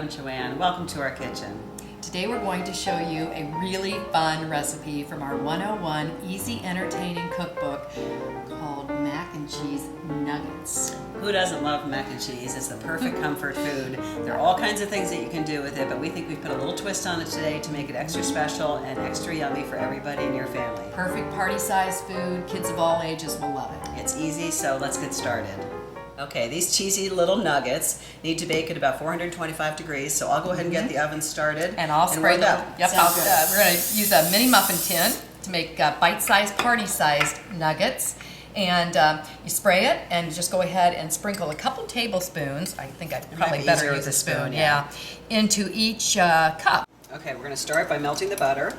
I'm Joanne. Welcome to our kitchen. Today we're going to show you a really fun recipe from our 101 Easy Entertaining Cookbook called Mac and Cheese Nuggets. Who doesn't love mac and cheese? It's the perfect comfort food. There are all kinds of things that you can do with it, but we think we've put a little twist on it today to make it extra special and extra yummy for everybody in your family. Perfect party-sized food. Kids of all ages will love it. It's easy, so let's get started. Okay, these cheesy little nuggets need to bake at about 425 degrees, so I'll go ahead and get the oven started. And I'll spray them. Yep, Sounds we're going to use a mini muffin tin to make bite-sized, party-sized nuggets. And you spray it, and just go ahead and sprinkle a couple tablespoons. I think I'd probably better use a spoon, into each cup. Okay, we're going to start by melting the butter.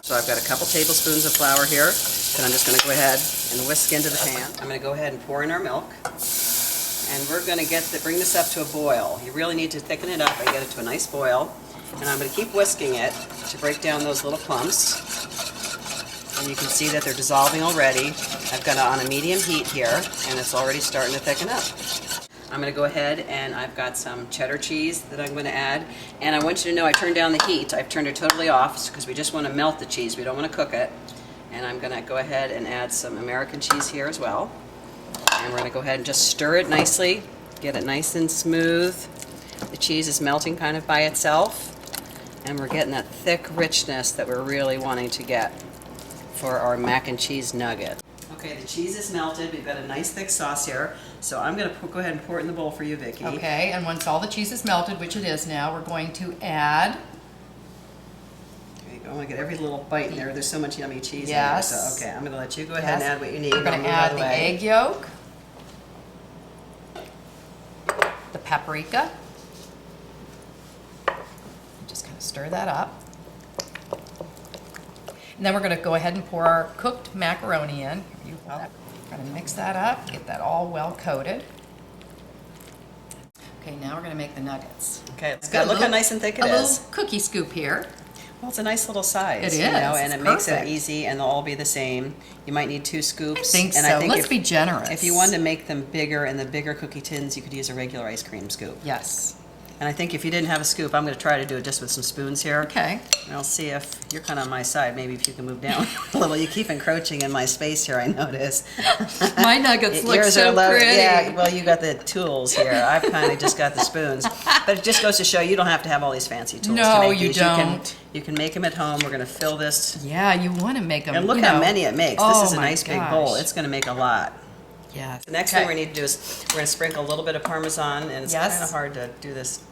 So I've got a couple tablespoons of flour here, and I'm just going to go ahead and whisk into the pan. I'm going to go ahead and pour in our milk. And we're going to bring this up to a boil. You really need to thicken it up and get it to a nice boil. And I'm going to keep whisking it to break down those little clumps. And you can see that they're dissolving already. I've got it on a medium heat here, and it's already starting to thicken up. I'm going to go ahead and I've got some cheddar cheese that I'm going to add. And I want you to know I turned down the heat. I've turned it totally off because we just want to melt the cheese. We don't want to cook it. And I'm going to go ahead and add some American cheese here as well. And we're going to go ahead and just stir it nicely, get it nice and smooth. The cheese is melting kind of by itself, and we're getting that thick richness that we're really wanting to get for our mac and cheese nugget. Okay, the cheese is melted. We've got a nice thick sauce here, so I'm going to go ahead and pour it in the bowl for you, Vicki. Okay, and once all the cheese is melted, which it is now, we're going to add... I want to get every little bite in there. There's so much yummy cheese in Yes. there. So, okay, I'm going to let you go ahead and add what you need. We're going to add the egg yolk, the paprika. Just kind of stir that up. And then we're going to go ahead and pour our cooked macaroni in. We're going to mix that up, get that all well coated. Okay, now we're going to make the nuggets. Okay, look how nice and thick it is. A little cookie scoop here. Well, it's a nice little size. It is. You know, and it makes it perfect. easy, and they'll all be the same. You might need 2 scoops. I think and so. I think Let's be generous. If you wanted to make them bigger in the bigger cookie tins, you could use a regular ice cream scoop. Yes. And I think if you didn't have a scoop, I'm going to try to do it just with some spoons here. Okay. And I'll see if you're kind of on my side. Maybe if you can move down a little. You keep encroaching in my space here, I notice. My nuggets look Yours so are low, pretty. Yeah, well, you got the tools here. I've kind of just got the spoons. But it just goes to show you don't have to have all these fancy tools to No, make you these. don't. You can make them at home. We're going to fill this. Yeah, you want to make them. And look how many it makes. Oh, this is a nice big bowl. It's going to make a lot. Yeah. The next thing we need to do is we're going to sprinkle a little bit of Parmesan, and it's kind of hard to do this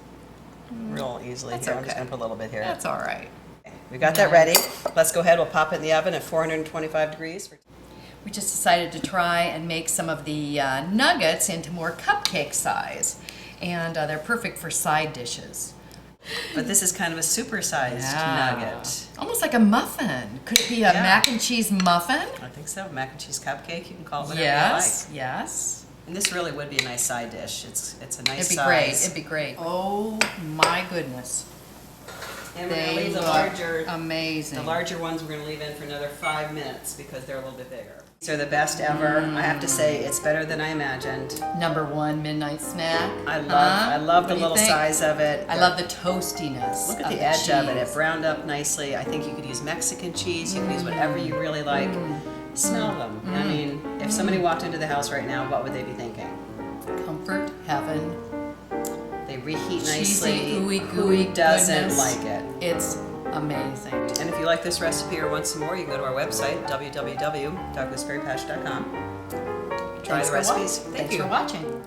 real easily here. I'm just going to put a little bit here. That's all right. Okay. We've got that ready. Let's go ahead. We'll pop it in the oven at 425 degrees. We just decided to try and make some of the nuggets into more cupcake size, and they're perfect for side dishes. But this is kind of a supersized nugget. Almost like a muffin. Could it be a mac and cheese muffin? I think so. Mac and cheese cupcake. You can call it whatever Yes, you like. yes. And this really would be a nice side dish. It's a nice It'd be size. great. It'd be great. Oh my goodness. And we're going to They leave the look larger, amazing. the larger ones we're going to leave in for another 5 minutes because they're a little bit bigger. These are the best ever. I have to say, it's better than I imagined. #1 midnight snack. I love the little size of it. I love the toastiness. Look at the edge of it. It browned up nicely. I think you could use Mexican cheese. You could use whatever you really like. Smell them. I mean, if somebody walked into the house right now, what would they be thinking? Comfort, heaven. They reheat nicely. Cheesy, ooey gooey Who doesn't goodness. like it? It's amazing. And if you like this recipe or want some more, you can go to our website, www.gooseberrypatch.com. Try the recipes. Thanks for watching.